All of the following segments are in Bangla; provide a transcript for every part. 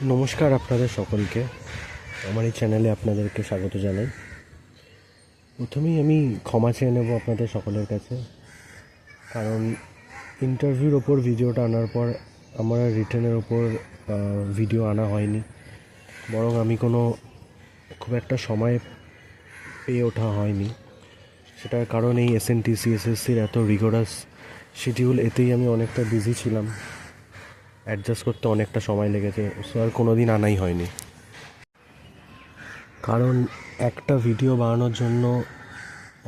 নমস্কার আপনাদের সকলকে, আমার এই চ্যানেলে আপনাদেরকে স্বাগত জানাই। প্রথমেই আমি ক্ষমা চেয়ে নেব আপনাদের সকলের কাছে, কারণ ইন্টারভিউর ওপর ভিডিওটা আনার পর আমার রিটেনের ওপর ভিডিও আনা হয়নি, বরং আমি খুব একটা সময় পেয়ে ওঠা হয়নি। সেটার কারণ এই এসএনটিসি এসএসসির এত রিগোরাস শিডিউল, এতেই আমি অনেকটা বিজি ছিলাম, অ্যাডজাস্ট করতে অনেকটা সময় লেগেছে, সো আর কোনো দিন আনাই হয়নি। কারণ একটা ভিডিও বানানোর জন্য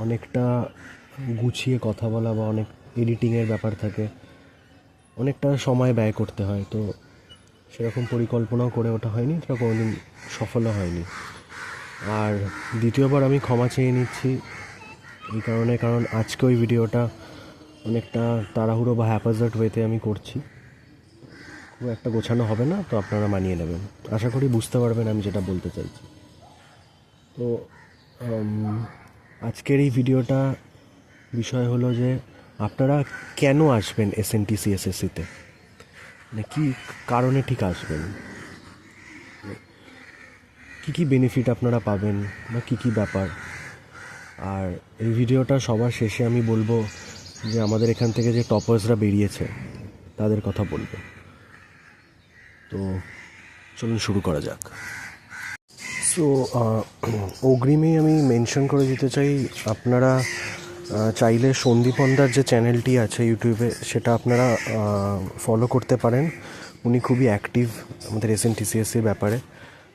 অনেকটা গুছিয়ে কথা বলা বা অনেক এডিটিংয়ের ব্যাপার থাকে, অনেকটা সময় ব্যয় করতে হয়। তো সেরকম পরিকল্পনাও করে ওঠা হয়নি, সেটা কোনো দিন সফলও হয়নি। আর দ্বিতীয়বার আমি ক্ষমা চেয়ে নিচ্ছি এই কারণে, কারণ আজকে ওই ভিডিওটা অনেকটা তাড়াহুড়ো বা হ্যাপাজার্ড ওয়েতে আমি করছি, খুব একটা গোছানো হবে না, তো আপনারা মানিয়ে নেবেন। আশা করি বুঝতে পারবেন আমি যেটা বলতে চাইছি। তো আজকের এই ভিডিওটা বিষয় হলো যে আপনারা কেন আসবেন এসএনটিসি এসএসসিতে, মানে কী কারণে ঠিক আসবেন, কী কী বেনিফিট আপনারা পাবেন বা কী কী ব্যাপার। আর এই ভিডিওটা সবার শেষে আমি বলবো যে আমাদের এখান থেকে যে টপার্সরা বেরিয়েছে তাদের কথা বলবো। তো চলুন শুরু করা যাক। সো অগ্রিমেই আমি মেনশন করে দিতে চাই, আপনারা চাইলে সন্দীপনদার যে চ্যানেলটি আছে ইউটিউবে, সেটা আপনারা ফলো করতে পারেন। উনি খুবই অ্যাক্টিভ আমাদের এসএনটিসিএসসির ব্যাপারে,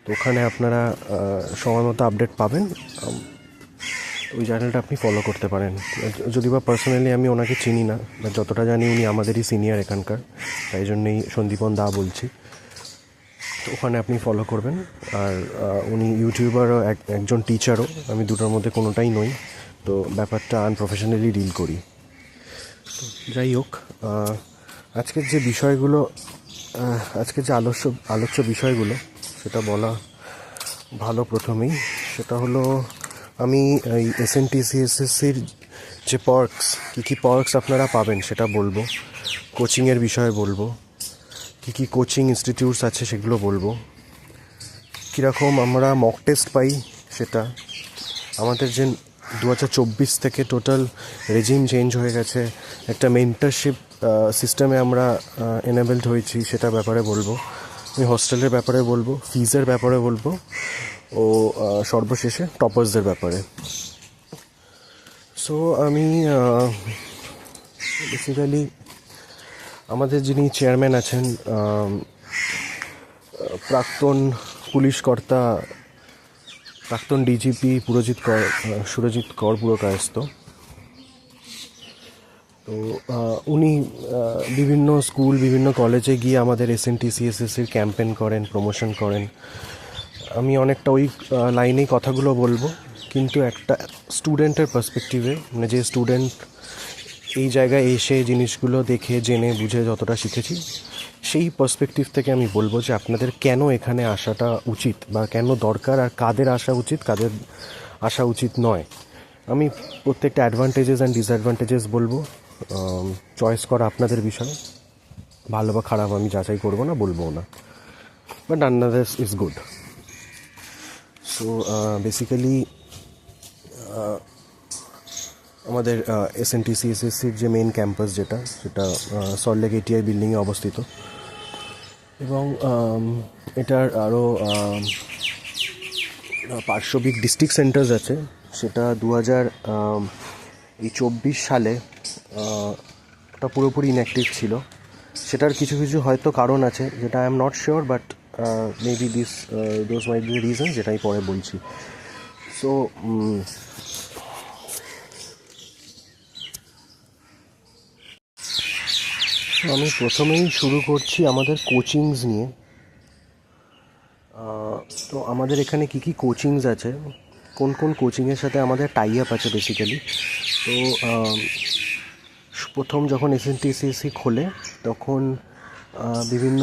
তো ওখানে আপনারা সময় মতো আপডেট পাবেন। ওই চ্যানেলটা আপনি ফলো করতে পারেন। যদি বা পার্সোনালি আমি ওনাকে চিনি না, বা যতটা জানি উনি আমাদেরই সিনিয়র এখানকার, তাই জন্যই সন্দীপন দা বলছি। তো ওখানে আপনি ফলো করবেন। আর উনি ইউটিউবারও, একজন টিচারও, আমি দুটোর মধ্যে কোনোটাই নই, তো ব্যাপারটা আনপ্রফেশনালি ডিল করি। তো যাই হোক, আজকের যে বিষয়গুলো, আজকের যে আলোচ্য বিষয়গুলো, সেটা বলা ভালো প্রথমেই। সেটা হলো, আমি এই এসএনটিসিএসএসসির যে পার্কস, কী কী পার্কস আপনারা পাবেন সেটা বলবো, কোচিংয়ের বিষয়ে বলবো, কী কী কোচিং ইনস্টিটিউটস আছে সেগুলো বলবো, কীরকম আমরা মক টেস্ট পাই সেটা, আমাদের যে 2024 থেকে টোটাল রেজিম চেঞ্জ হয়ে গেছে, একটা মেন্টারশিপ সিস্টেমে আমরা এনেবেলড হয়েছি, সেটার ব্যাপারে বলবো। আমি হস্টেলের ব্যাপারে বলবো, ফিজের ব্যাপারে বলবো, ও সর্বশেষে টপার্সদের ব্যাপারে। সো আমি বেসিক্যালি আমাদের যিনি চেয়ারম্যান আছেন, প্রাক্তন পুলিশ কর্তা, প্রাক্তন ডিজিপি সুরজিৎ কর পুরকায়স্থ। তো উনি বিভিন্ন স্কুল, বিভিন্ন কলেজে গিয়ে আমাদের এসএনটিসিএসএসসির ক্যাম্পেন করেন, প্রমোশন করেন। আমি অনেকটা ওই লাইনেই কথাগুলো বলবো, কিন্তু একটা স্টুডেন্টের পার্সপেক্টিভে, মানে যে স্টুডেন্ট এই জায়গায় এসে জিনিসগুলো দেখে জেনে বুঝে যতটা শিখেছি, সেই পার্সপেক্টিভ থেকে আমি বলবো যে আপনাদের কেন এখানে আসাটা উচিত, বা কেন দরকার, আর কাদের আসা উচিত, কাদের আসা উচিত নয়। আমি প্রত্যেকটা অ্যাডভান্টেজেস অ্যান্ড ডিসঅ্যাডভান্টেজেস বলবো। চয়েস করা আপনাদের বিষয়, ভালো বা খারাপ আমি যাচাই করবো না, বলবো না, বাট নানাদার্স ইজ গুড। সো বেসিক্যালি আমাদের এসএনটিসিএসএসসির যে মেন ক্যাম্পাস, সেটা সল্টলেক এটিআই বিল্ডিংয়ে অবস্থিত, এবং এটার আরও পার্শ্ববিক ডিস্ট্রিক্ট সেন্টার্স আছে। সেটা 2024 সালে ওটা পুরোপুরি ইনঅ্যাক্টিভ ছিল। সেটার কিছু কিছু হয়তো কারণ আছে, যেটা I am not sure, but maybe those might be reason, যেটা আমি পরে বলছি। সো আমি প্রথমেই শুরু করছি আমাদের কোচিংস নিয়ে। তো আমাদের এখানে কী কী কোচিংস আছে, কোন কোন কোচিংয়ের সাথে আমাদের টাই আপ আছে বেসিক্যালি। তো প্রথম যখন এসএনটিসিএসসি খোলে, তখন বিভিন্ন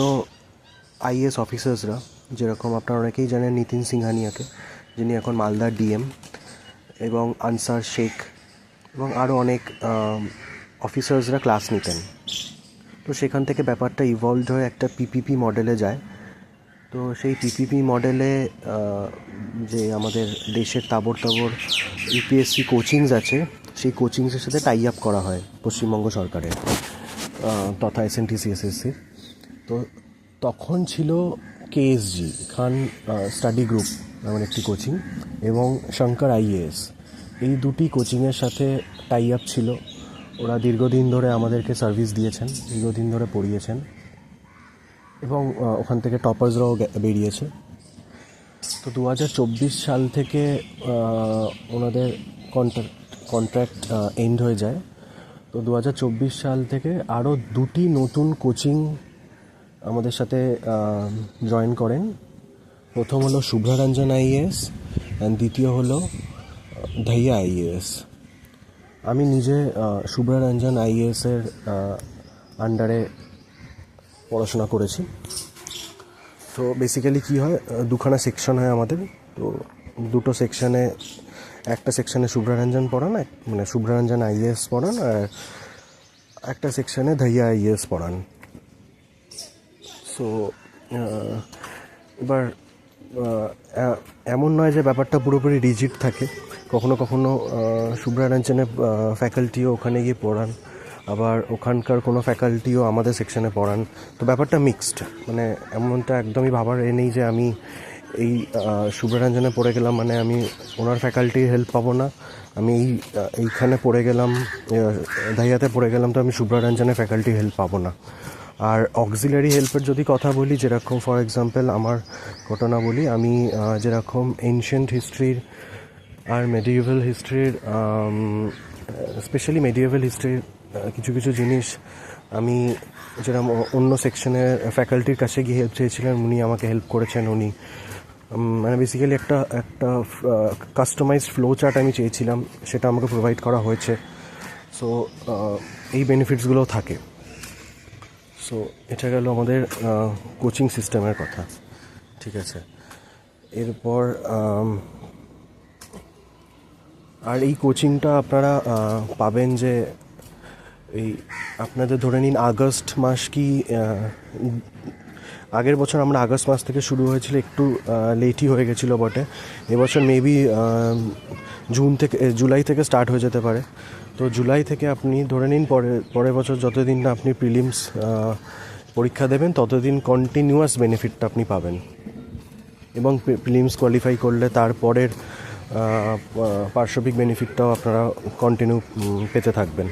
আইএস অফিসার্সরা, যেরকম আপনারা অনেকেই জানেন নিতিন সিংহানিয়াকে, যিনি এখন মালদার ডিএম, এবং আনসার শেখ, এবং আরও অনেক অফিসার্সরা ক্লাস নিতেন। তো সেখান থেকে ব্যাপারটা ইভলভড হয়ে একটা পিপিপি মডেলে যায়, তো সেই পিপিপি মডেলে যে আমাদের দেশের তাবড় ইউপিএসসি কোচিংস আছে, সেই কোচিংসের সাথে টাই আপ করা হয় পশ্চিমবঙ্গ সরকারের তথা এসএনটিসি এসএসসির। তো তখন ছিল কেএসজি খান স্টাডি গ্রুপ এমন একটি কোচিং এবং শঙ্কর আইএএস, এই দুটি কোচিংয়ের সাথে টাই আপ ছিল। ওরা দীর্ঘদিন ধরে আমাদেরকে সার্ভিস দিয়েছেন, দীর্ঘদিন ধরে পড়িয়েছেন এবং ওখান থেকে টপার্সরাও বেরিয়েছে। তো 2024 সাল থেকে ওনাদের কন্ট্রাক্ট এন্ড হয়ে যায়। তো 2024 সাল থেকে আরও দুটি নতুন কোচিং আমাদের সাথে জয়েন করেন। প্রথম হলো শুভ্রারঞ্জন আইএএস অ্যান্ড দ্বিতীয় হলো ধাইয়া আইএএস। আমি নিজে শুভ্রারঞ্জন আইএএসের আন্ডারে পড়াশোনা করেছি। তো বেসিক্যালি কী হয়, দুখানা সেকশন হয় আমাদের। তো দুটো সেকশনে, একটা সেকশনে শুভ্রারঞ্জন পড়ান, মানে শুভ্রারঞ্জন আইএএস পড়ান, আর একটা সেকশনে ধাইয়া আইএএস পড়ান। সো এবার এমন নয় যে ব্যাপারটা পুরোপুরি রিজিড থাকে, কখনো কখনো শুভ্রারঞ্জনের ফ্যাকাল্টিও ওখানে গিয়ে পড়ান, আবার ওখানকার কোনো ফ্যাকাল্টিও আমাদের সেকশনে পড়ান। তো ব্যাপারটা মিক্সড, মানে এমনটা একদমই ভাবার নেই যে আমি এই শুভ্রারঞ্জনে পড়ে গেলাম মানে আমি ওনার ফ্যাকাল্টির হেল্প পাবো না, আমি এইখানে পড়ে গেলাম, ধাইয়াতে পড়ে গেলাম তো আমি শুভ্রারঞ্জনের ফ্যাকাল্টির হেল্প পাবো না। আর অক্সিলারি হেল্পের যদি কথা বলি, যেরকম ফর এক্সাম্পল আমার ঘটনা বলি, আমি যেরকম এনশিয়েন্ট হিস্ট্রির আর মেডিয়েভাল হিস্ট্রির, স্পেশালি মেডিয়েভাল হিস্ট্রির কিছু কিছু জিনিস আমি যেরকম অন্য সেকশনের ফ্যাকাল্টির কাছে গিয়ে হেল্প চেয়েছিলেন, উনি আমাকে হেল্প করেছেন। উনি মানে বেসিক্যালি একটা কাস্টমাইজড ফ্লো চার্ট আমি চেয়েছিলাম, সেটা আমাকে প্রোভাইড করা হয়েছে। সো এই বেনিফিটসগুলোও থাকে। সো এটা গেল আমাদের কোচিং সিস্টেমের কথা, ঠিক আছে। এরপর আর এই কোচিংটা আপনারা পাবেন যে এই আপনাদের ধরে নিন আগস্ট মাস কি আগের বছর আমরা আগস্ট মাস থেকে শুরু হয়েছিল, একটু লেটই হয়ে গেছিলো বটে। এবছর মেবি জুলাই থেকে স্টার্ট হয়ে যেতে পারে। তো জুলাই থেকে আপনি ধরে নিন পরের বছর যতদিন না আপনি প্রিলিমস পরীক্ষা দেবেন ততদিন কন্টিনিউয়াস বেনিফিটটা আপনি পাবেন, এবং প্রিলিমস কোয়ালিফাই করলে তারপরের পার্শ্ববিক বেনিফিটটাও আপনারা কন্টিনিউ পেতে থাকবেন।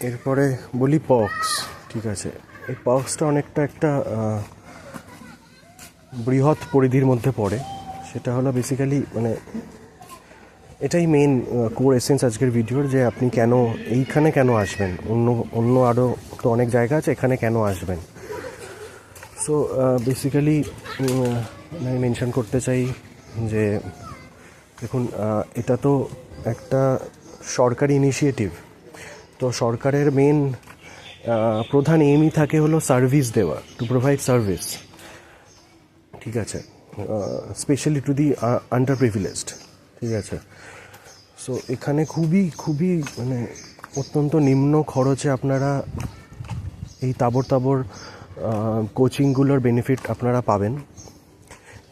এরপরে বলি পক্স, ঠিক আছে। এই পক্সটা অনেকটা একটা বৃহৎ পরিধির মধ্যে পড়ে। সেটা হলো বেসিক্যালি মানে এটাই মেন কোর এসেন্স আজকের ভিডিওর, যে আপনি এইখানে কেন আসবেন, অন্য আরও তো অনেক জায়গা আছে, এখানে কেন আসবেন। সো বেসিক্যালি আমি মেনশন করতে চাই যে দেখুন, এটা তো একটা সরকারি ইনিশিয়েটিভ। তো সরকারের মেন প্রধান এইমই থাকে হলো সার্ভিস দেওয়া, টু প্রোভাইড সার্ভিস, ঠিক আছে, specially to the under privileged, ঠিক আছে। সো এখানে খুবই মানে অত্যন্ত নিম্ন খরচে আপনারা এই তাবড় কোচিংগুলোর বেনিফিট আপনারা পাবেন।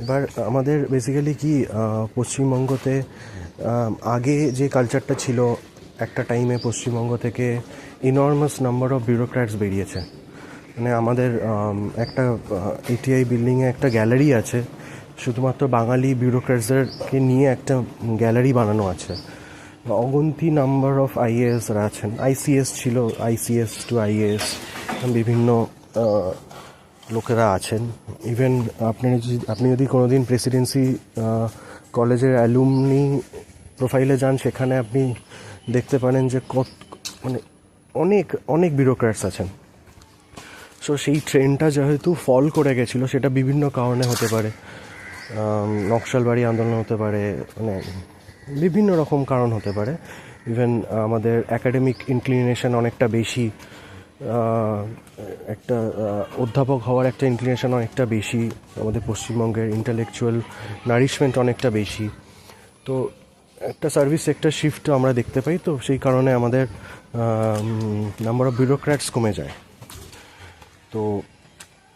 এবার আমাদের বেসিক্যালি কি পশ্চিমবঙ্গতে আগে যে কালচারটা ছিল, একটা টাইমে পশ্চিমবঙ্গ থেকে ইনর্মাস নাম্বার অফ বিউরোক্র্যাটস বেরিয়েছে। মানে আমাদের একটা এটিআই বিল্ডিংয়ে একটা গ্যালারি আছে, শুধুমাত্র বাঙালি বিউরোক্র্যাটসদেরকে নিয়ে একটা গ্যালারি বানানো আছে। অগন্তি নাম্বার অফ আইএএসরা আছেন, আইসিএস ছিল, আইসিএস টু আইএএস, বিভিন্ন লোকেরা আছেন। ইভেন আপনি যদি কোনো দিন প্রেসিডেন্সি কলেজের অ্যালুমনি প্রোফাইলে যান, সেখানে আপনি দেখতে পারেন যে মানে অনেক বিউরোক্র্যাটস আছেন। সো সেই ট্রেনটা যেহেতু ফল করে গেছিলো, সেটা বিভিন্ন কারণে হতে পারে, নকশালবাড়ি আন্দোলন হতে পারে, মানে বিভিন্ন রকম কারণ হতে পারে। ইভেন আমাদের অ্যাকাডেমিক ইনক্লিনেশন অনেকটা বেশি, একটা অধ্যাপক হওয়ার একটা ইনক্লিনেশন অনেকটা বেশি, আমাদের পশ্চিমবঙ্গের ইন্টালেকচুয়াল নারিশমেন্ট অনেকটা বেশি। তো একটা সার্ভিস সেক্টর শিফটও আমরা দেখতে পাই। তো সেই কারণে আমাদের নাম্বার অফ বিউরোক্র্যাটস কমে যায়। তো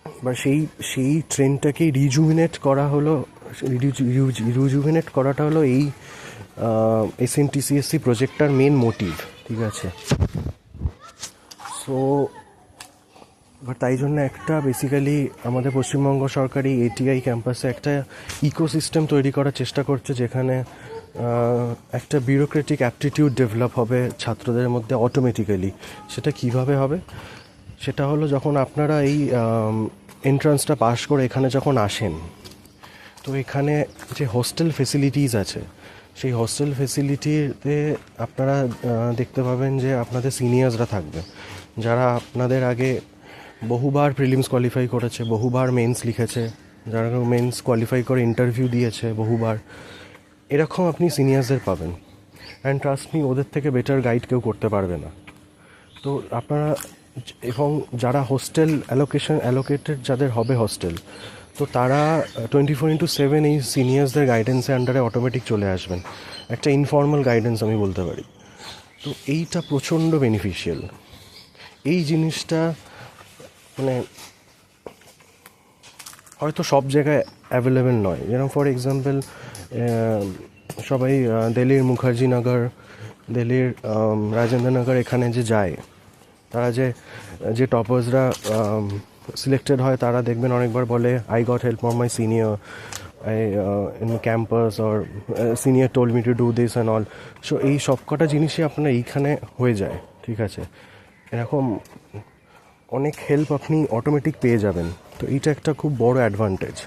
এবার সেই সেই ট্রেনটাকে রিজুভিনেট করাটা হলো এই SNTCSC প্রজেক্টটার মেন মোটিভ, ঠিক আছে। সো এবার তাই জন্য একটা বেসিক্যালি আমাদের পশ্চিমবঙ্গ সরকারি ATI ক্যাম্পাসে একটা ইকোসিস্টেম তৈরি করার চেষ্টা করছে, যেখানে একটা বিউরোক্রেটিক অ্যাপটিটিউড ডেভেলপ হবে ছাত্রদের মধ্যে অটোমেটিক্যালি। সেটা কিভাবে হবে? সেটা হলো যখন আপনারা এই এন্ট্রান্সটা পাস করে এখানে যখন আসেন, তো এখানে যে হোস্টেল ফেসিলিটিস আছে, সেই হোস্টেল ফেসিলিটিতে আপনারা দেখতে পাবেন যে আপনাদের সিনিয়র্সরা থাকবে, যারা আপনাদের আগে বহুবার প্রিলিমস কোয়ালিফাই করেছে, বহুবার মেন্স লিখেছে, যারা মেন্স কোয়ালিফাই করে ইন্টারভিউ দিয়েছে বহুবার। এরকম আপনি সিনিয়র্সদের পাবেন, অ্যান্ড ট্রাস্ট মি, ওদের থেকে বেটার গাইড কেউ করতে পারবে না। তো আপনারা, এবং যারা হোস্টেল অ্যালোকেটেড যাদের হবে হোস্টেল, তো তারা 24/7 এই সিনিয়র্সদের গাইডেন্সের আন্ডারে অটোমেটিক চলে আসবেন। একটা ইনফর্মাল গাইডেন্স আমি বলতে পারি। তো এইটা প্রচণ্ড বেনিফিশিয়াল। এই জিনিসটা মানে হয়তো সব জায়গায় অ্যাভেলেবেল নয়। যেরকম ফর এক্সাম্পল সবাই দিল্লির মুখার্জিনগর, দিল্লির রাজেন্দ্রনগর এখানে যে যায়, তারা যে টপার্সরা সিলেক্টেড হয়, তারা দেখবেন অনেকবার বলে I got help from my senior in campus, or senior told me to do this and all. So এই সব কটা জিনিসই আপনার এইখানে হয়ে যায়, ঠিক আছে। এরকম অনেক হেল্প আপনি অটোমেটিক পেয়ে যাবেন। তো এইটা একটা খুব বড় অ্যাডভান্টেজ।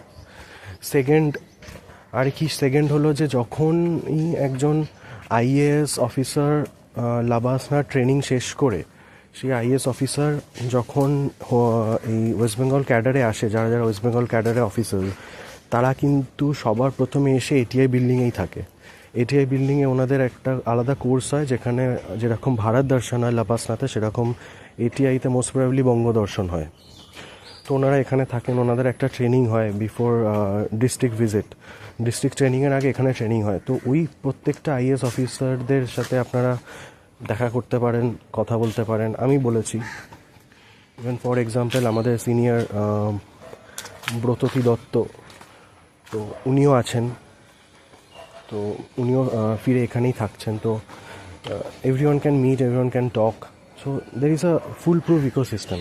সেকেন্ড হলো যে যখনই একজন IAS অফিসার লাবাসনার ট্রেনিং শেষ করে, সেই IAS অফিসার যখন এই ওয়েস্ট বেঙ্গল ক্যাডারে আসে, যারা যারা ওয়েস্ট বেঙ্গল ক্যাডারে অফিসার, তারা কিন্তু সবার প্রথমে এসে ATI বিল্ডিংয়েই থাকে। ATI বিল্ডিংয়ে ওনাদের একটা আলাদা কোর্স হয়, যেখানে যেরকম ভারত দর্শন হয় লাবাসনাতে, সেরকম ATIতে মোস্ট প্রবাবলি বঙ্গ দর্শন হয়। তো ওনারা এখানে থাকেন, ওনাদের একটা ট্রেনিং হয় বিফোর ডিস্ট্রিক্ট ভিজিট। ডিস্ট্রিক্ট ট্রেনিংয়ের আগে এখানে ট্রেনিং হয়। তো ওই প্রত্যেকটা IAS অফিসারদের সাথে আপনারা দেখা করতে পারেন, কথা বলতে পারেন। আমি বলেছি, ইভেন ফর এক্সাম্পল আমাদের সিনিয়র ব্রততী দত্ত, তো উনিও আছেন, তো উনিও ফিরে এখানেই থাকছেন। তো everyone can meet, everyone can talk. So there is a foolproof ecosystem.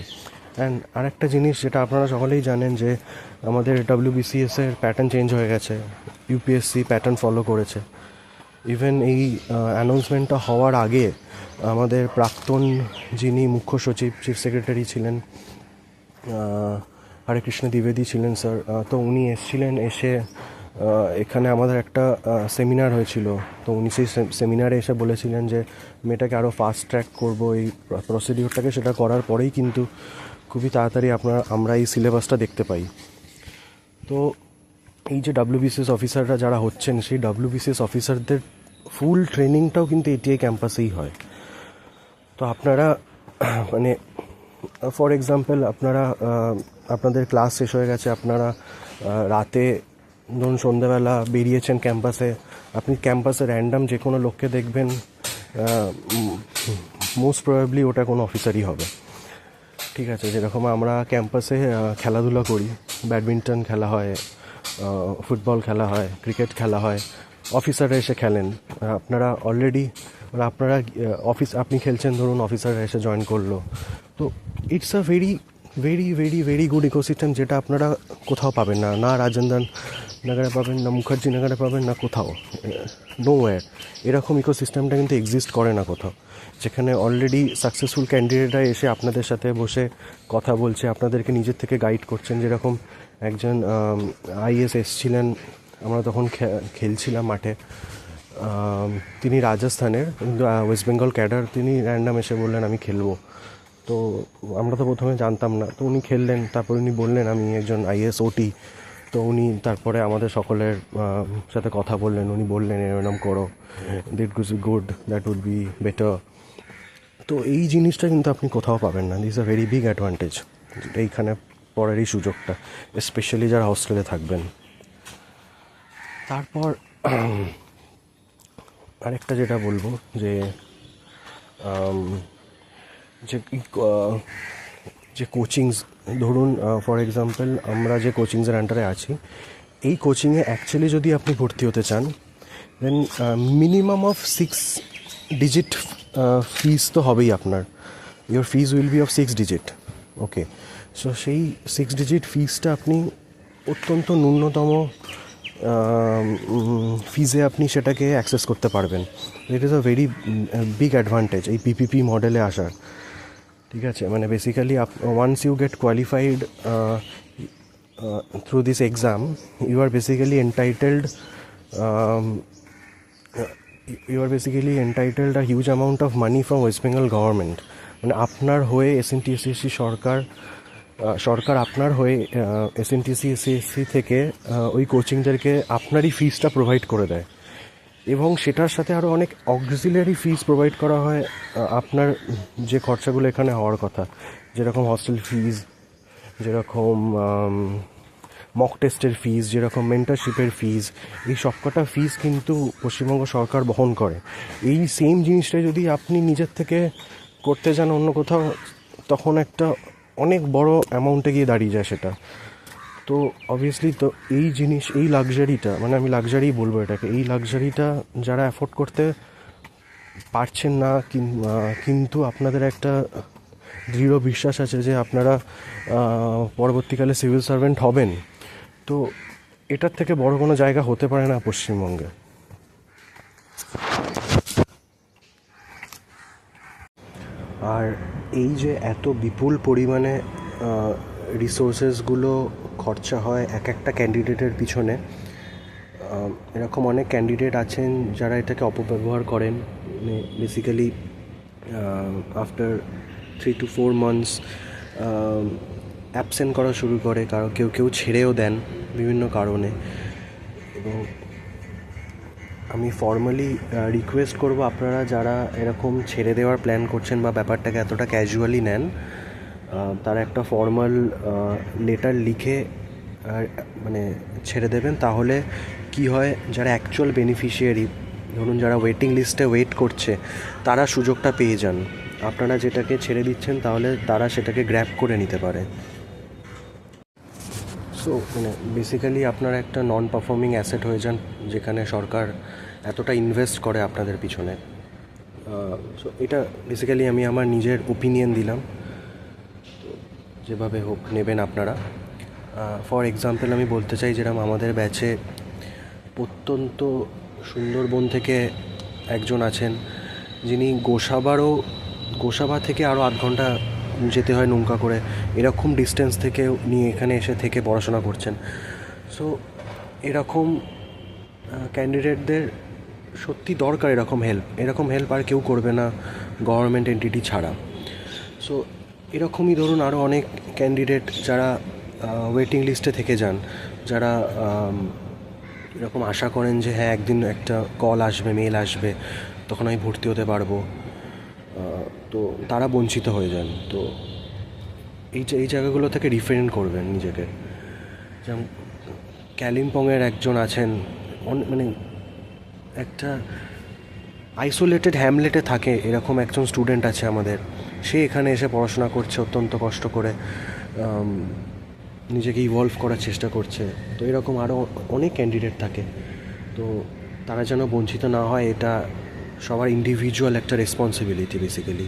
And আরেকটা জিনিস যেটা আপনারা সকলেই জানেন, যে আমাদের WBCS-এর প্যাটার্ন চেঞ্জ হয়ে গেছে, UPSC প্যাটার্ন ফলো করেছে। ইভেন এই অ্যানাউন্সমেন্টটা হওয়ার আগে আমাদের প্রাক্তন যিনি মুখ্য সচিব, চিফ সেক্রেটারি ছিলেন, হরে কৃষ্ণ দ্বিবেদী ছিলেন স্যার, তো উনি এসেছিলেন। এসে এখানে আমাদের একটা সেমিনার হয়েছিল, তো উনি সেই সেমিনারে এসে বলেছিলেন যে মেয়েটাকে আরও ফাস্ট ট্র্যাক করবো এই প্রসিডিওরটাকে। সেটা করার পরেই কিন্তু খুবই তাড়াতাড়ি আমরা এই সিলেবাসটা দেখতে পাই। তো এই যে WBCS অফিসাররা যারা হচ্ছেন, সেই WBCS অফিসারদের ফুল ট্রেনিংটাও কিন্তু ATI ক্যাম্পাসেই হয়। তো আপনারা মানে ফর এক্সাম্পল আপনাদের ক্লাস শেষ হয়ে গেছে, আপনারা রাতে ধরুন সন্ধ্যেবেলা বেরিয়েছেন ক্যাম্পাসে, আপনি ক্যাম্পাসে র্যান্ডাম যে কোনো লোককে দেখবেন, মোস্ট প্রবাবলি ওটা কোনো অফিসারই হবে, ঠিক আছে। যেরকম আমরা ক্যাম্পাসে খেলাধুলা করি, ব্যাডমিন্টন খেলা হয়, ফুটবল খেলা হয়, ক্রিকেট খেলা হয়, অফিসাররা এসে খেলেন। আপনারা অলরেডি আপনারা আপনি খেলছেন, ধরুন অফিসাররা এসে জয়েন করলো। তো it's a very very very very good ecosystem, যেটা আপনারা কোথাও পাবেন না। না রাজেন্দ্র নগরে পাবেন, না মুখার্জি নগরে পাবেন, না কোথাও, নো ওয়্যার। এরকম ইকোসিস্টেমটা কিন্তু এক্সিস্ট করে না কোথাও, যেখানে অলরেডি সাকসেসফুল ক্যান্ডিডেটরা এসে আপনাদের সাথে বসে কথা বলছে, আপনাদেরকে নিজের থেকে গাইড করছেন। যেরকম একজন IAS এসছিলেন, আমরা তখন খেলছিলাম মাঠে, তিনি রাজস্থানের, কিন্তু ওয়েস্ট বেঙ্গল ক্যাডার। তিনি র্যান্ডাম এসে বললেন আমি খেলবো। তো আমরা তো প্রথমে জানতাম না, তো উনি খেললেন। তারপর উনি বললেন আমি একজন IAS OT। তো উনি তারপরে আমাদের সকলের সাথে কথা বললেন, উনি বললেন এরকম করো, দিট good good, that would be better. তো এই জিনিসটা কিন্তু আপনি কোথাও পাবেন না। This a very big advantage, এইখানে পড়ার এই সুযোগটা, স্পেশালি যারা হস্টেলে থাকবেন। তারপর আরেকটা যেটা বলবো, যে যে যে কোচিংস, ধরুন ফর এক্সাম্পল আমরা যে কোচিংসের আন্ডারে আছি, এই কোচিংয়ে অ্যাকচুয়ালি যদি আপনি ভর্তি হতে চান, দেন মিনিমাম অফ 6 ডিজিট ফিস তো হবেই আপনার। Your fees will be of 6 digit. Okay, so সেই 6 ডিজিট ফিজটা আপনি অত্যন্ত ন্যূনতম ফিজে আপনি সেটাকে অ্যাক্সেস করতে পারবেন। It is a very big advantage এই পিপিপি মডেলে আসার। ঠিক আছে, মানে basically once you get qualified through this exam, you are basically entitled a huge amount of money from West Bengal government। মানে আপনার হয়ে এসএনটিএসসি সরকার আপনার হয়ে এসএনটিএসসি থেকে ওই কোচিংদেরকে আপনারই ফিসটা প্রোভাইড করে দেয়, এবং সেটার সাথে আরও অনেক অক্সিলারি ফিস প্রোভাইড করা হয় আপনার যে খরচাগুলো এখানে হওয়ার কথা, যেরকম হস্টেল ফিজ, যেরকম মক টেস্টের ফিজ, যেরকম মেন্টারশিপের ফিজ, এই সবকটা ফিজ কিন্তু পশ্চিমবঙ্গ সরকার বহন করে। এই সেম জিনিসটা যদি আপনি নিজের থেকে করতে যান অন্য কোথাও, তখন একটা অনেক বড় অ্যামাউন্টে গিয়ে দাঁড়িয়ে যায় সেটা। তো অবভিয়াসলি তো এই জিনিস, এই লাক্সারিটা, মানে আমি লাক্সারি বলবো এটাকে, এই লাক্সারিটা যারা অ্যাফোর্ড করতে পারছেন না, কিন্তু আপনাদের একটা দৃঢ় বিশ্বাস আছে যে আপনারা পরবর্তীকালে সিভিল সার্ভেন্ট হবেন, তো এটার থেকে বড় কোনো জায়গা হতে পারে না পশ্চিমবঙ্গে। আর এই যে এত বিপুল পরিমাণে রিসোর্সেসগুলো খরচা হয় এক একটা ক্যান্ডিডেটের পিছনে, এরকম অনেক ক্যান্ডিডেট আছেন যারা এটাকে অপব্যবহার করেন। Basically after 3 to 4 months absent করা শুরু করে, কারণ কেউ ছেড়েও দেন বিভিন্ন কারণে। এবং আমি ফর্মালি রিকোয়েস্ট করব, আপনারা যারা এরকম ছেড়ে দেওয়ার প্ল্যান করছেন বা ব্যাপারটাকে এতটা ক্যাজুয়ালি নেন, তারা একটা ফর্মাল লেটার লিখে মানে ছেড়ে দেবেন। তাহলে কি হয়, যারা অ্যাকচুয়াল বেনিফিশিয়ারি, ধরুন যারা ওয়েটিং লিস্টে ওয়েট করছে, তারা সুযোগটা পেয়ে যান। আপনারা যেটাকে ছেড়ে দিচ্ছেন তাহলে তারা সেটাকে গ্র্যাব করে নিতে পারে। সো মানে বেসিক্যালি আপনারা একটা নন পারফর্মিং অ্যাসেট হয়ে যান, যেখানে সরকার এতটা ইনভেস্ট করে আপনাদের পিছনে। সো এটা বেসিক্যালি আমি আমার নিজের ওপিনিয়ন দিলাম, তো যেভাবে হোক নেবেন আপনারা। ফর এক্সাম্পল আমি বলতে চাই, যেরকম আমাদের ব্যাচে প্রত্যন্ত সুন্দরবন থেকে একজন আছেন, যিনি গোসাবা থেকে আরও 8 ঘন্টা যেতে হয় নৌকা করে, এরকম ডিস্টেন্স থেকে নিয়ে এখানে এসে থেকে পড়াশোনা করছেন। সো এরকম ক্যান্ডিডেটদের সত্যি দরকার এরকম হেল্প আর কেউ করবে না গভর্নমেন্ট এন্টিটি ছাড়া। সো এরকমই ধরুন আরও অনেক ক্যান্ডিডেট যারা ওয়েটিং লিস্টে থেকে যান, যারা এরকম আশা করেন যে হ্যাঁ একদিন একটা কল আসবে, মেল আসবে, তখন আমি ভর্তি হতে পারবো, তো তারা বঞ্চিত হয়ে যান। তো এই জায়গাগুলো থেকে রিফ্রেন করবেন নিজেকে। যেমন কালিম্পংয়ের একজন আছেন, মানে একটা আইসোলেটেড হ্যামলেটে থাকে এরকম একজন স্টুডেন্ট আছে আমাদের, সে এখানে এসে পড়াশোনা করছে অত্যন্ত কষ্ট করে, নিজেকে ইভলভ করার চেষ্টা করছে। তো এরকম আরও অনেক ক্যান্ডিডেট থাকে, তো তারা যেন বঞ্চিত না হয়, এটা সবার ইন্ডিভিজুয়াল একটা রেসপন্সিবিলিটি বেসিক্যালি,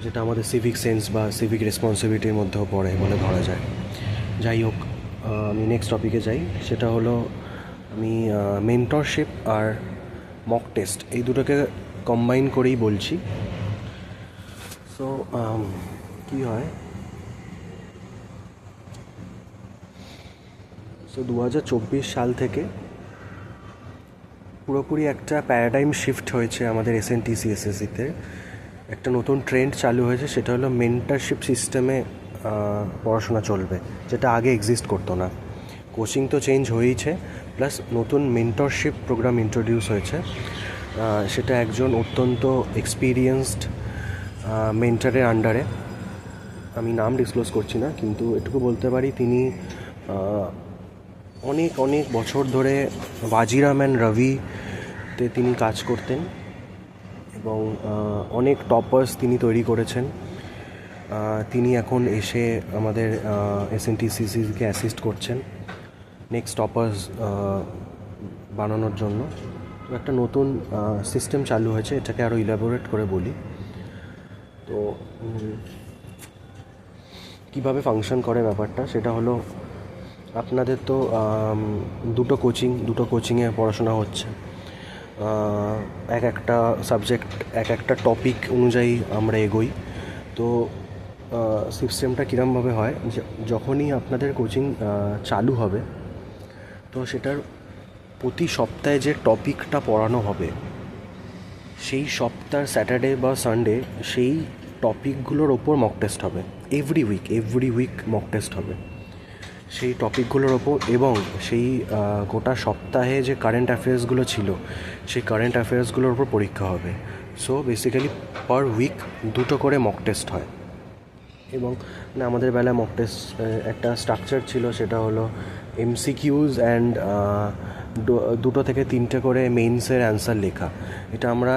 যেটা আমাদের সিভিক সেন্স বা সিভিক রেসপন্সিবিলিটির মধ্যেও পড়ে বলে ধরা যায়। যাই হোক, আমি নেক্সট টপিকে যাই। সেটা হলো আমি মেন্টরশিপ আর মক টেস্ট এই দুটোকে কম্বাইন করেই বলছি। সো কী হয়, সো 2024 সাল থেকে পুরোপুরি একটা প্যারাডাইম শিফট হয়েছে আমাদের এসএনটিসিএসএসসিতে। একটা নতুন ট্রেন্ড চালু হয়েছে, সেটা হলো মেন্টরশিপ সিস্টেমে পড়াশোনা চলবে, যেটা আগে এক্সিস্ট করতো না। কোচিং তো চেঞ্জ হয়েইছে, প্লাস নতুন মেন্টরশিপ প্রোগ্রাম ইন্ট্রোডিউস হয়েছে। সেটা একজন অত্যন্ত এক্সপিরিয়েন্সড মেন্টরের আন্ডারে, আমি নাম ডিসক্লোজ করছি না, কিন্তু এটুকু বলতে পারি তিনি অনেক অনেক বছর ধরে ওয়াজিরাম অ্যান্ড রবিতে তিনি কাজ করতেন, এবং অনেক টপার্স তিনি তৈরি করেছেন। তিনি এখন এসে আমাদের SNTCCকে অ্যাসিস্ট করছেন নেক্সট টপার্স বানানোর জন্য। তো একটা নতুন সিস্টেম চালু হয়েছে, এটাকে আরও ইলাবোরেট করে বলি। তো কীভাবে ফাংশন করে ব্যাপারটা, সেটা হলো আপনাদের তো দুটো কোচিংয়ে পড়াশোনা হচ্ছে। এক একটা সাবজেক্ট, এক একটা টপিক অনুযায়ী আমরা এগোই। তো সিস্টেমটা কীরমভাবে হয়, যখনই আপনাদের কোচিং চালু হবে, তো সেটার প্রতি সপ্তাহে যে টপিকটা পড়ানো হবে, সেই সপ্তাহ স্যাটারডে বা সানডে সেই টপিকগুলোর ওপর মক টেস্ট হবে। এভরি উইক মক টেস্ট হবে সেই টপিকগুলোর ওপর, এবং সেই গোটা সপ্তাহে যে কারেন্ট অ্যাফেয়ার্সগুলো ছিল সেই কারেন্ট অ্যাফেয়ার্সগুলোর ওপর পরীক্ষা হবে। সো বেসিক্যালি পার উইক দুটো করে মক টেস্ট হয়। এবং আমাদের বেলায় মক টেস্ট একটা স্ট্রাকচার ছিল, সেটা হলো MCQs অ্যান্ড 2 থেকে 3টে করে মেইনসের অ্যান্সার লেখা। এটা আমরা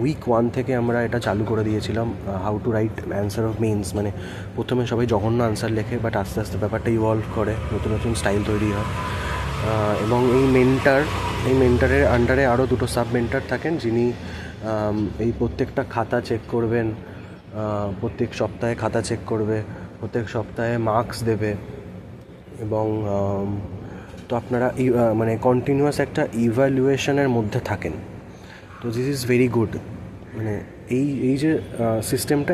উইক 1 থেকে আমরা এটা চালু করে দিয়েছিলাম, how to right answer of means. প্রথমে সবাই জঘন্য আনসার লেখে, বাট আস্তে আস্তে ব্যাপারটা ইভলভ করে, নতুন নতুন স্টাইল তৈরি হয়। এবং এই মেন্টারের আন্ডারে আরও 2টো সাব মেন্টার থাকেন, যিনি এই প্রত্যেকটা খাতা চেক করবেন, প্রত্যেক সপ্তাহে খাতা চেক করবে, প্রত্যেক সপ্তাহে মার্কস দেবে। এবং তো আপনারা কন্টিনিউয়াস একটা ইভ্যালুয়েশনের মধ্যে থাকেন। তো দিস ইজ ভেরি গুড। এই যে সিস্টেমটা,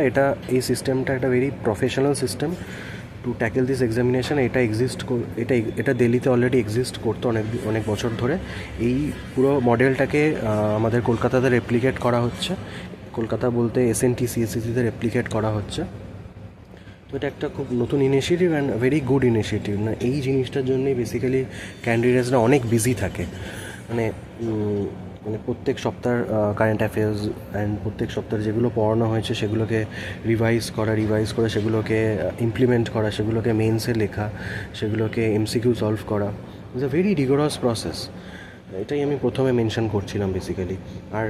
এই সিস্টেমটা একটা very professional system two tackle this examination. এটা দিল্লিতে অলরেডি এক্সিস্ট করতো অনেক বছর ধরে। এই পুরো মডেলটাকে আমাদের কলকাতাতে রেপ্লিকেট করা হচ্ছে। কলকাতা বলতে SNTCCতে রেপ্লিকেট করা হচ্ছে। তো এটা একটা খুব নতুন initiative and very good initiative. এই জিনিসটার জন্যই বেসিক্যালি ক্যান্ডিডেটসরা অনেক বিজি থাকে। প্রত্যেক সপ্তাহের কারেন্ট অ্যাফেয়ার্স অ্যান্ড প্রত্যেক সপ্তাহে যেগুলো পড়ানো হয়েছে সেগুলোকে রিভাইজ করে সেগুলোকে ইমপ্লিমেন্ট করা, সেগুলোকে মেইনসে লেখা, সেগুলোকে MCQ সলভ করা। It's a very rigorous process. এটাই আমি প্রথমে মেনশন করছিলাম বেসিক্যালি। আর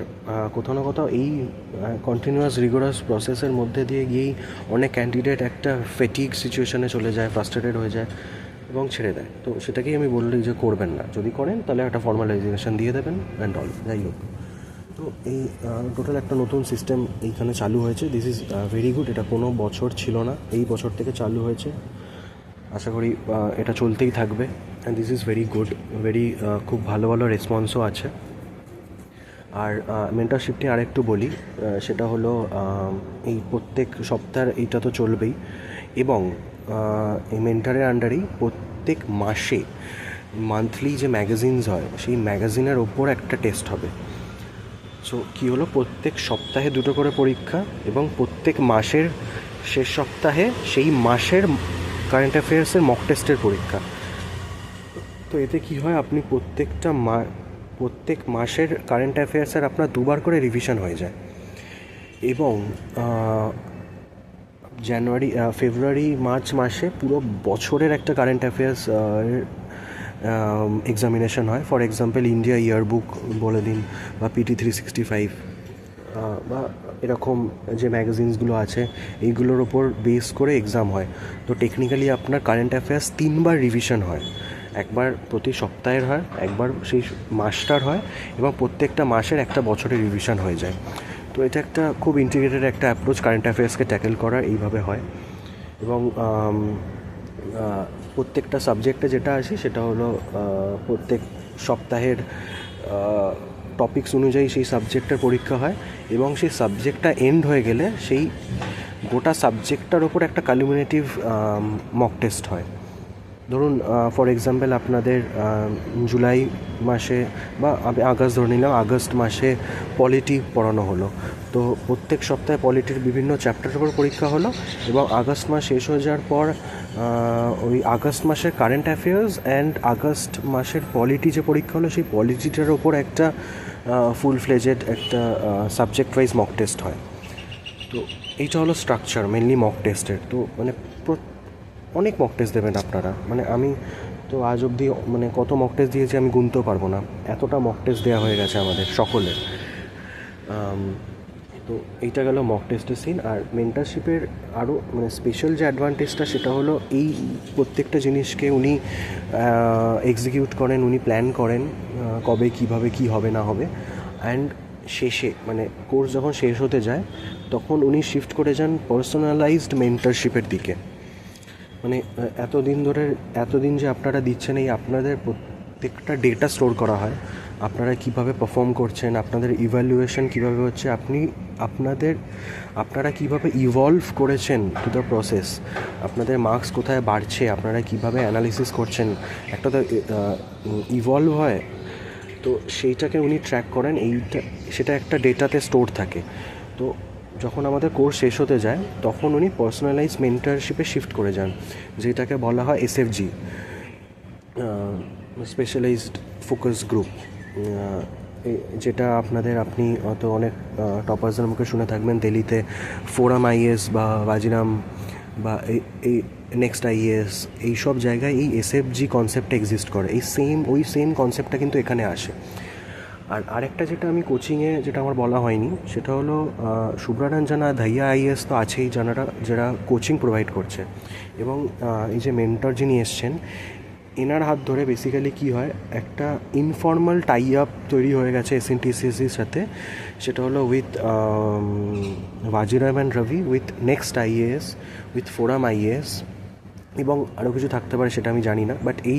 কোথাও না কোথাও এই কন্টিনিউয়াস রিগোরাস প্রসেসের মধ্যে দিয়ে গিয়েই অনেক ক্যান্ডিডেট একটা ফেটিগ সিচুয়েশনে চলে যায়, ফ্রাস্ট্রেটেড হয়ে যায় এবং ছেড়ে দেয়। তো সেটাকেই আমি বললি যে করবেন না, যদি করেন তাহলে একটা ফর্মালাইজেশন দিয়ে দেবেন অ্যান্ড অল, যাই হোক। তো এই টোটাল একটা নতুন সিস্টেম এইখানে চালু হয়েছে। This is very good. এটা কোনো বছর ছিল না, এই বছর থেকে চালু হয়েছে। আশা করি এটা চলতেই থাকবে। And this is very good, খুব ভালো ভালো রেসপন্সও আছে। আর মেন্টরশিপটি আরেকটু বলি, সেটা হলো এই প্রত্যেক সপ্তাহের এইটা তো চলবেই, এবং এই মেন্টারের আন্ডারেই প্রত্যেক মাসে মান্থলি যে ম্যাগাজিনস হয় সেই ম্যাগাজিনের ওপর একটা টেস্ট হবে। সো কী হলো, প্রত্যেক সপ্তাহে 2টো করে পরীক্ষা, এবং প্রত্যেক মাসের শেষ সপ্তাহে সেই মাসের কারেন্ট অ্যাফেয়ার্সের মক টেস্টের পরীক্ষা। তো এতে কী হয়, আপনি প্রত্যেক মাসের কারেন্ট অ্যাফেয়ার্সের আপনার 2বার করে রিভিশন হয়ে যায়। এবং ফেব্রুয়ারি মার্চ মাসে পুরো বছরের একটা কারেন্ট অ্যাফেয়ার্স এক্সামিনেশন হয়। ফর এক্সাম্পল ইন্ডিয়া ইয়ারবুক বলে দিন, বা PT 365, বা এরকম যে ম্যাগাজিনসগুলো আছে এইগুলোর ওপর বেস করে এক্সাম হয়। তো টেকনিক্যালি আপনার কারেন্ট অ্যাফেয়ার্স 3বার রিভিশন হয়। একবার প্রতি সপ্তাহের হয়, একবার সেই মাসটার হয়, এবং প্রত্যেকটা মাসের একটা বছরের রিভিশন হয়ে যায়। তো এটা একটা খুব ইন্টিগ্রেটেড একটা অ্যাপ্রোচ কারেন্ট অ্যাফেয়ার্সকে ট্যাকেল করার, এইভাবে হয়। এবং প্রত্যেকটা সাবজেক্টে যেটা আছে সেটা হলো প্রত্যেক সপ্তাহের টপিকস অনুযায়ী সেই সাবজেক্টের পরীক্ষা হয়, এবং সেই সাবজেক্টটা এন্ড হয়ে গেলে সেই গোটা সাবজেক্টটার ওপর একটা কালুমিনেটিভ মক টেস্ট হয়। ধরুন ফর এক্সাম্পল আপনাদের জুলাই মাসে বা আগস্ট ধরে নিলাম, আগস্ট মাসে পলিটি পড়ানো হলো। তো প্রত্যেক সপ্তাহে পলিটির বিভিন্ন চ্যাপ্টারের উপর পরীক্ষা হলো, এবং আগস্ট মাস শেষ হয়ে যাওয়ার পর ওই আগস্ট মাসের কারেন্ট অ্যাফেয়ার্স অ্যান্ড আগস্ট মাসের পলিটি যে পরীক্ষা হলো সেই পলিটিটার ওপর একটা ফুল ফ্লেজেড একটা সাবজেক্ট ওয়াইজ মক টেস্ট হয়। তো এইটা হলো স্ট্রাকচার মেনলি মক টেস্টের। তো অনেক মক টেস্ট দেবেন আপনারা। আমি তো আজ অবধি কত মক টেস্ট দিয়েছি আমি গুনতেও পারবো না, এতটা মক টেস্ট দেওয়া হয়ে গেছে আমাদের সকলের। তো এইটা গেল মক টেস্টের সিন। আর মেন্টারশিপের আরও মানে স্পেশাল যে অ্যাডভান্টেজটা সেটা হলো এই প্রত্যেকটা জিনিসকে উনি এক্সিকিউট করেন, উনি প্ল্যান করেন কবে কীভাবে কী হবে না হবে। অ্যান্ড শেষে মানে কোর্স যখন শেষ হতে যায় তখন উনি শিফট করে যান পার্সোনালাইজড মেন্টারশিপের দিকে। মানে এতদিন যে আপনারা দিচ্ছেন, এই আপনাদের প্রত্যেকটা ডেটা স্টোর করা হয়, আপনারা কীভাবে পারফর্ম করছেন, আপনাদের ইভ্যালুয়েশন কীভাবে হচ্ছে, আপনারা কীভাবে ইভলভ করেছেন টু দ্য প্রসেস, আপনাদের মার্কস কোথায় বাড়ছে, আপনারা কীভাবে অ্যানালিসিস করছেন, একটা তো ইভলভ হয়। তো সেইটাকে উনি ট্র্যাক করেন, সেটা একটা ডেটাতে স্টোর থাকে। তো যখন আমাদের কোর্স শেষ হতে যায় তখন উনি পার্সোনালাইজ মেন্টারশিপে শিফট করে যান, যেটাকে বলা হয় এসএফজি, স্পেশালাইজড ফোকাস গ্রুপ, যেটা আপনি হয়তো অনেক টপার্সদের মুখে শুনে থাকবেন, দিল্লিতে ফোরাম আইএস বা বাজিরাম বা এই নেক্সট আইএস, এইসব জায়গায় এই এসএফজি কনসেপ্টটা এক্সিস্ট করে। ওই সেম কনসেপ্টটা কিন্তু এখানে আসে। আর আরেকটা যেটা আমি কোচিংয়ে যেটা আমার বলা হয়নি সেটা হলো শুভ্রারঞ্জনা ধাইয়া আইএস তো আছেই, যারা কোচিং প্রোভাইড করছে। এবং এই যে মেন্টর যিনি এসছেন, এনার হাত ধরে বেসিক্যালি কী হয়, একটা ইনফর্মাল টাই আপ তৈরি হয়ে গেছে এসএনটিসিএসির সাথে। সেটা হলো with Vajiram and Ravi, with Next IAS, with Forum IAS, এবং আরও কিছু থাকতে পারে সেটা আমি জানি না। বাট এই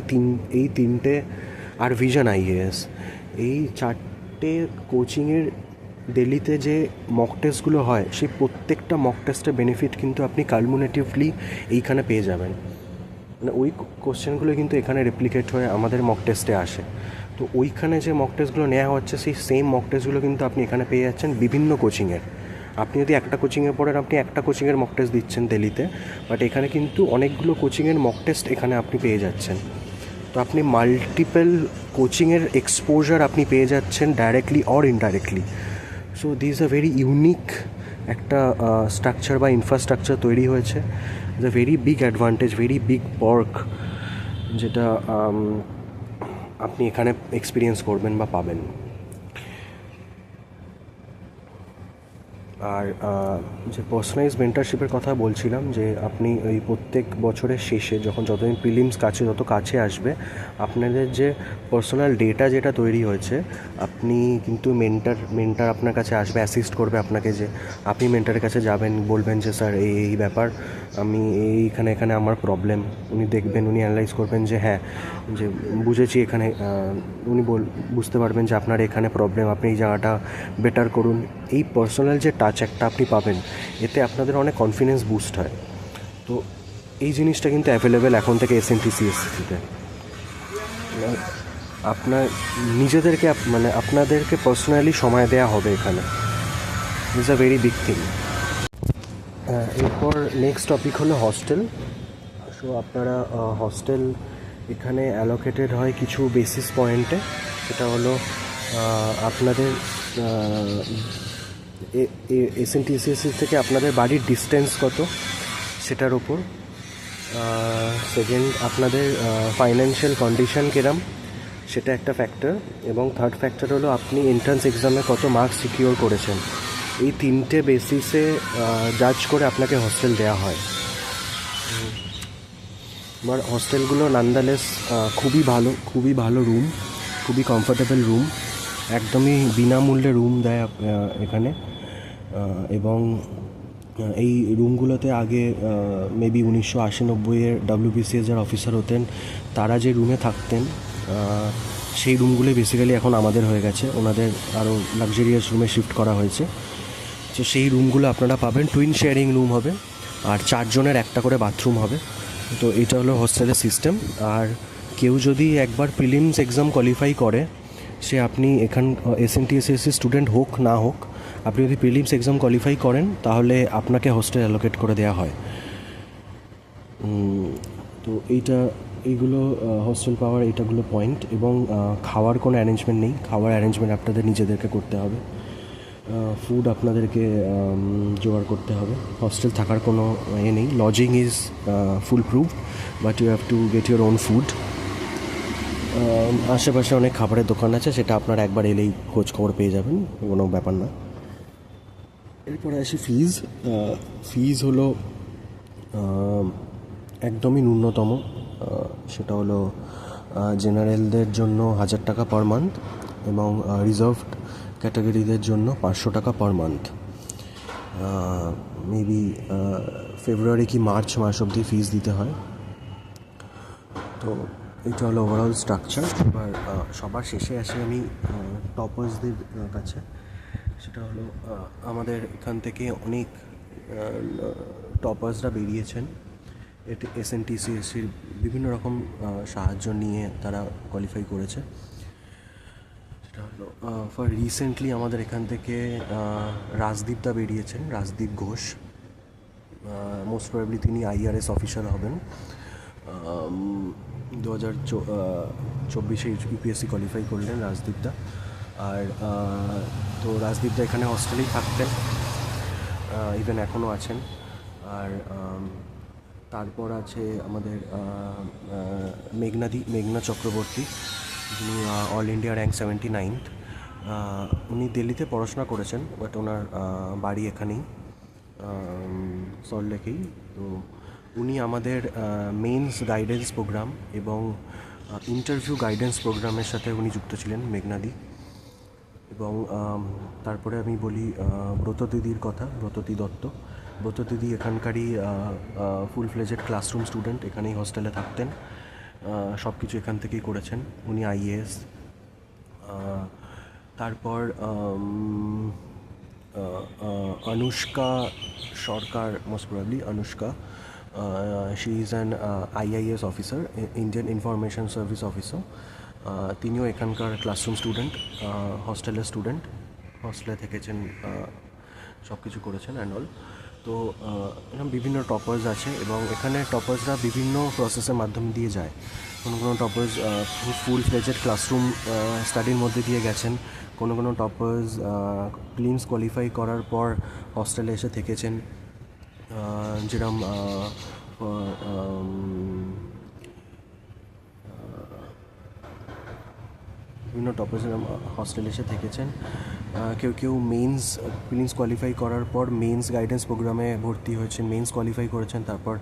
তিনটে আর ভিশন আইএএস, এই চারটে কোচিংয়ের দিল্লিতে যে মক টেস্টগুলো হয়, সেই প্রত্যেকটা মক টেস্টের বেনিফিট কিন্তু আপনি কালমুনেটিভলি এইখানে পেয়ে যাবেন। মানে ওই কোশ্চেনগুলো কিন্তু এখানে রেপ্লিকেট হয়ে আমাদের মক টেস্টে আসে। তো ওইখানে যে মক টেস্টগুলো নেওয়া হচ্ছে, সেই সেম মক টেস্টগুলো কিন্তু আপনি এখানে পেয়ে যাচ্ছেন বিভিন্ন কোচিংয়ের। আপনি যদি একটা কোচিংয়ে পড়েন, আপনি একটা কোচিংয়ের মক টেস্ট দিচ্ছেন দিল্লিতে, বাট এখানে কিন্তু অনেকগুলো কোচিংয়ের মক টেস্ট এখানে আপনি পেয়ে যাচ্ছেন। তো আপনি মাল্টিপল কোচিংয়ের এক্সপোজার আপনি পেয়ে যাচ্ছেন directly or indirectly. So this a very unique একটা স্ট্রাকচার বা ইনফ্রাস্ট্রাকচার তৈরি হয়েছে, the very big advantage, very big park, যেটা আপনি এখানে এক্সপিরিয়েন্স করবেন বা পাবেন। আর যে পার্সোনালাইজ মেন্টারশিপের কথা বলছিলাম, যে আপনি ওই প্রত্যেক বছরের শেষে যতদিন প্রিলিমস যত কাছে আসবে, আপনাদের যে পার্সোনাল ডেটা যেটা তৈরি হয়েছে, আপনি কিন্তু মেন্টার আপনার কাছে আসবে, অ্যাসিস্ট করবে আপনাকে। যে আপনি মেন্টারের কাছে যাবেন, বলবেন যে স্যার এই ব্যাপার, আমি এখানে আমার প্রবলেম, উনি দেখবেন, উনি অ্যানালাইজ করবেন যে হ্যাঁ, যে বুঝেছি এখানে, উনি বুঝতে পারবেন যে আপনার এখানে প্রবলেম, আপনি এই জায়গাটা বেটার করুন। এই পার্সোনাল যে টাচ একটা আপনি পাবেন, এতে আপনাদের অনেক কনফিডেন্স বুস্ট হয়। তো এই জিনিসটা কিন্তু অ্যাভেলেবেল এখন থেকে এসএনটিসিএসসিতে। আপনার নিজেদেরকে মানে আপনাদেরকে পার্সোনালি সময় দেওয়া হবে এখানে, is a very big thing. এরপর নেক্সট টপিক হলো হস্টেল। সো আপনারা হস্টেল এখানে অ্যালোকেটেড হয় কিছু বেসিস পয়েন্টে। সেটা হলো আপনাদের এসএনটিসিএসসি থেকে আপনাদের বাড়ির ডিস্টেন্স কত সেটার ওপর। সেকেন্ড, আপনাদের ফাইন্যান্সিয়াল কন্ডিশন কিরম সেটা একটা ফ্যাক্টর। এবং থার্ড ফ্যাক্টর হলো আপনি এন্ট্রান্স এক্সামে কত মার্কস সিকিওর করেছেন। এই তিনটে বেসিসে জাজ করে আপনাকে হস্টেল দেওয়া হয়। আমার হস্টেলগুলো নান্দালেস খুবই ভালো রুম, খুবই কমফোর্টেবল রুম, একদমই বিনামূল্যে রুম দেয় এখানে। এবং এই রুমগুলোতে আগে মেবি 1980-90-এর WBCS যারা অফিসার হতেন তারা যে রুমে থাকতেন, সেই রুমগুলোই বেসিক্যালি এখন আমাদের হয়ে গেছে, ওনাদের আরও লাক্সারিয়াস রুমে শিফট করা হয়েছে। তো সেই রুমগুলো আপনারা পাবেন, টুইন শেয়ারিং রুম হবে, আর 4 জনের একটা করে বাথরুম হবে। তো এটা হলো হস্টেলের সিস্টেম। আর কেউ যদি একবার প্রিলিমস এক্সাম কোয়ালিফাই করে, সে আপনি এসএনটিএসসি স্টুডেন্ট হোক না হোক, আপনি যদি প্রিলিমস এক্সাম কোয়ালিফাই করেন তাহলে আপনাকে হস্টেল অ্যালোকেট করে দেওয়া হয়। তো এইগুলো হস্টেল পাওয়ার এটাগুলো পয়েন্ট। এবং খাওয়ার কোনো অ্যারেঞ্জমেন্ট নেই, খাওয়ার অ্যারেঞ্জমেন্ট আপনাদের নিজেদেরকে করতে হবে। ফুড আপনাদেরকে জোগাড় করতে হবে। হস্টেল থাকার কোনো নেই, lodging is foolproof, but you have to get your own food. আশেপাশে অনেক খাবারের দোকান আছে, সেটা আপনারা একবার এলেই খোঁজ খবর পেয়ে যাবেন, কোনো ব্যাপার না। এরপরে আসি ফিজ। ফিজ হলো একদমই ন্যূনতম। সেটা হলো জেনারেলদের জন্য 1,000 টাকা পার মান্থ এবং রিজার্ভড ক্যাটাগরিদের জন্য 500 টাকা পার মান্থ। মেবি ফেব্রুয়ারি কি মার্চ মাস অবধি ফিজ দিতে হয়। তো এটা হলো ওভারঅল স্ট্রাকচার। এবার সবার শেষে আসি আমি টপার্সদের কাছে। সেটা হলো আমাদের এখান থেকে অনেক টপার্সরা বেরিয়েছেন। এটি SNTCSCর বিভিন্ন রকম সাহায্য নিয়ে তারা কোয়ালিফাই করেছে। সেটা হলো ফর রিসেন্টলি আমাদের এখান থেকে রাজদীপদা বেরিয়েছেন, রাজদীপ ঘোষ। মোস্ট প্রবাবলি তিনি IRS অফিসার হবেন। 2024 UPSC কোয়ালিফাই করলেন রাজদীপদা। আর তো রাজদীপদা এখানে হস্টেলেই থাকতেন, ইভেন এখনও আছেন। আর তারপর আছে আমাদের মেঘনা চক্রবর্তী, যিনি অল ইন্ডিয়া র্যাঙ্ক 79th। উনি দিল্লিতে পড়াশোনা করেছেন, বাট ওনার বাড়ি এখানেই, সল্টলেকেই। তো উনি আমাদের মেন্স গাইডেন্স প্রোগ্রাম এবং ইন্টারভিউ গাইডেন্স প্রোগ্রামের সাথে উনি যুক্ত ছিলেন, মেঘনাদি। এবং তারপরে আমি বলি ব্রত দিদির কথা, ব্রততী দত্ত। ব্রত দিদি এখানকারই ফুল ফ্লেজেড ক্লাসরুম স্টুডেন্ট, এখানেই হস্টেলে থাকতেন, সব কিছু এখান থেকেই করেছেন। উনি IAS। তারপর Anushka Sarkar, most probably Anushka, she is an IIS officer, Indian Information Service officer. তিনিও এখানকার ক্লাসরুম স্টুডেন্ট, হস্টেলের স্টুডেন্ট, হস্টেলে থেকেছেন, সব কিছু করেছেন অ্যান্ড অল। তো এরকম বিভিন্ন টপার্স আছে এবং এখানে টপার্সরা বিভিন্ন প্রসেসের মাধ্যম দিয়ে যায়। কোনো টপার্স ফুল ফ্লেজেড ক্লাসরুম স্টাডির মধ্যে দিয়ে গেছেন, কোনো টপার্স প্রিলিমস কোয়ালিফাই করার পর হস্টেলে এসে থেকেছেন, যেরকম বিভিন্ন টপার্সের হস্টেলে এসে থেকেছেন। কেউ প্রিলিমস কোয়ালিফাই করার পর মেন্স গাইডেন্স প্রোগ্রামে ভর্তি হয়েছেন, মেন্স কোয়ালিফাই করেছেন, তারপর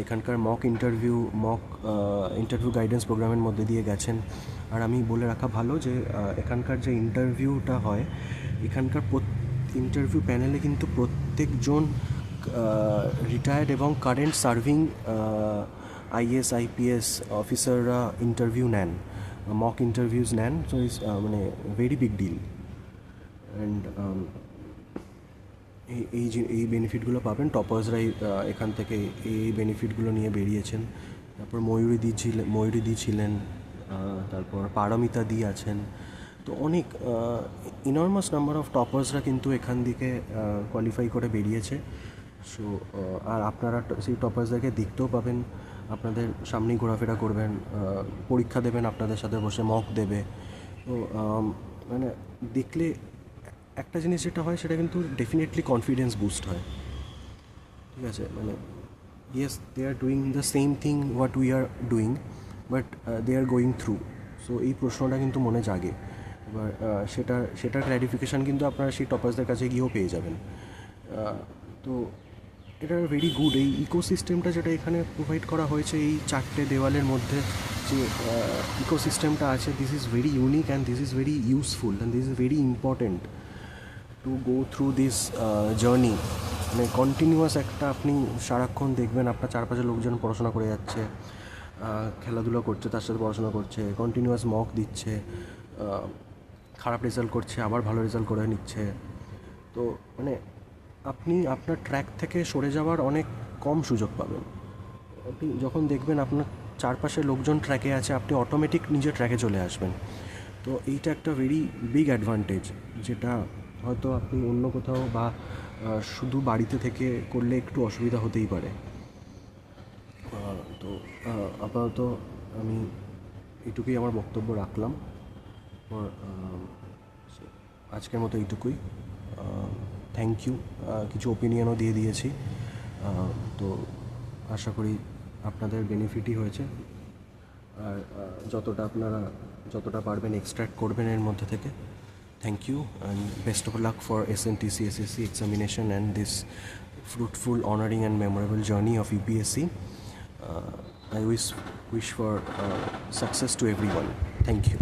এখানকার মক ইন্টারভিউ গাইডেন্স প্রোগ্রামের মধ্যে দিয়ে গেছেন। আর আমি বলে রাখা ভালো যে এখানকার যে ইন্টারভিউটা হয়, এখানকার ইন্টারভিউ প্যানেলে কিন্তু প্রত্যেকজন রিটায়ার্ড এবং কারেন্ট সার্ভিং IAS IPS অফিসাররা ইন্টারভিউ নেন, মক ইন্টারভিউজ নেন। সো ইটস মানে ভেরি বিগ ডিল। অ্যান্ড এই বেনিফিটগুলো পাবেন টপার্সরা। এখান থেকে এই বেনিফিটগুলো নিয়ে বেরিয়েছেন। তারপর ময়ূরী দি ছিলেন, তারপর পারমিতা দি আছেন। তো অনেক ইনর্মাস নাম্বার অফ টপার্সরা কিন্তু এখান থেকে কোয়ালিফাই করে বেরিয়েছে। সো আর আপনারা সেই টপার্সদেরকে দেখতেও পাবেন, আপনাদের সামনেই ঘোরাফেরা করবেন, পরীক্ষা দেবেন, আপনাদের সাথে বসে মক দেবে। তো মানে দেখলে একটা জিনিস যেটা হয়, সেটা কিন্তু ডেফিনেটলি কনফিডেন্স বুস্ট হয়। ঠিক আছে, মানে yes, they are doing the same thing what we are doing, but they are going through. So এই প্রশ্নটা কিন্তু মনে জাগে। এবার সেটার ক্ল্যারিফিকেশান কিন্তু আপনারা সেই টপার্সদের কাছে গিয়েও পেয়ে যাবেন। তো এটা ভেরি গুড। এই ইকোসিস্টেমটা যেটা এখানে প্রোভাইড করা হয়েছে, এই 4টে দেওয়ালের মধ্যে যে ইকোসিস্টেমটা আছে, this is very unique and this is very useful and this is very important to go through this journey. মানে কন্টিনিউয়াস একটা, আপনি সারাক্ষণ দেখবেন আপনার চারপাশে লোকজন পড়াশোনা করে যাচ্ছে, খেলাধুলো করছে, তার সাথে পড়াশোনা করছে, কন্টিনিউয়াস মক দিচ্ছে, খারাপ রেজাল্ট করছে, আবার ভালো রেজাল্ট করে নিচ্ছে। তো মানে আপনি আপনার ট্র্যাক থেকে সরে যাওয়ার অনেক কম সুযোগ পাবেন। আপনি যখন দেখবেন আপনার চারপাশে লোকজন ট্র্যাকে আছে, আপনি অটোমেটিক নিজের ট্র্যাকে চলে আসবেন। তো এইটা একটা ভেরি বিগ অ্যাডভান্টেজ, যেটা হয়তো আপনি অন্য কোথাও বা শুধু বাড়িতে থেকে করলে একটু অসুবিধা হতেই পারে। তো আপাতত আমি এইটুকুই আমার বক্তব্য রাখলাম। আজকের মতো এইটুকুই। Thank you. কিছু ওপিনিয়নও দিয়ে দিয়েছি। তো আশা করি আপনাদের বেনিফিটই হয়েছে। আর যতটা পারবেন এক্সট্র্যাক্ট করবেন এর মধ্যে থেকে। Thank you and best of luck for SNTC SSC examination and this fruitful, honoring and memorable journey of UPSC. I wish for success to everyone. Thank you.